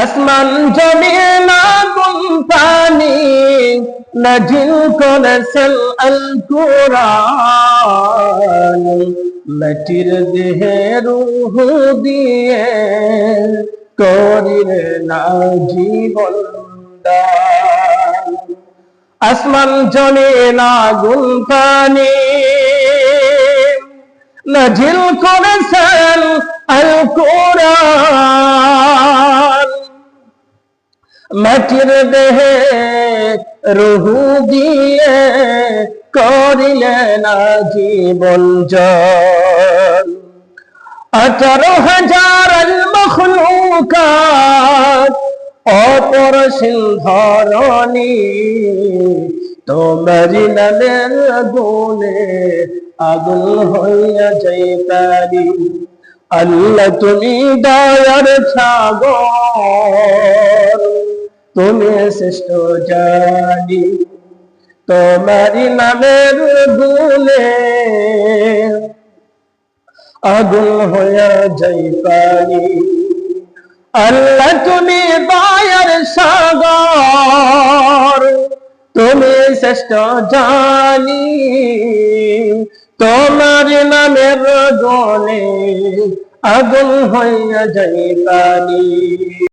আসমান জমিন আগুন পানি নাজিল করেছেন আল কুরআন, মাটির দেহে রূহ দিয়ে করিলে না জীবন দান। আসমান জমিন আগুন পানি নাজিল করেছেন আল কুরআন, মাটির দেহে রূহ দিয়ে করিলে না জীবন দান। 18,000 আল মখলুকাত অপরশীল ধরণী, তোমারি নামের গুণে আগুন হইয়া যাইতারি। আল্লাহ তুমি দয়ার সাগর, তুমি শ্রেষ্ঠ জানি, তোমারি নামের গুণে আগুন হইয়া যাইতারি। আল্লাহ তুমি দয়ার সাগর, তুমি শ্রেষ্ঠ জানি, তোমার নামের গুণে আগুন হইয়া যাইতারি।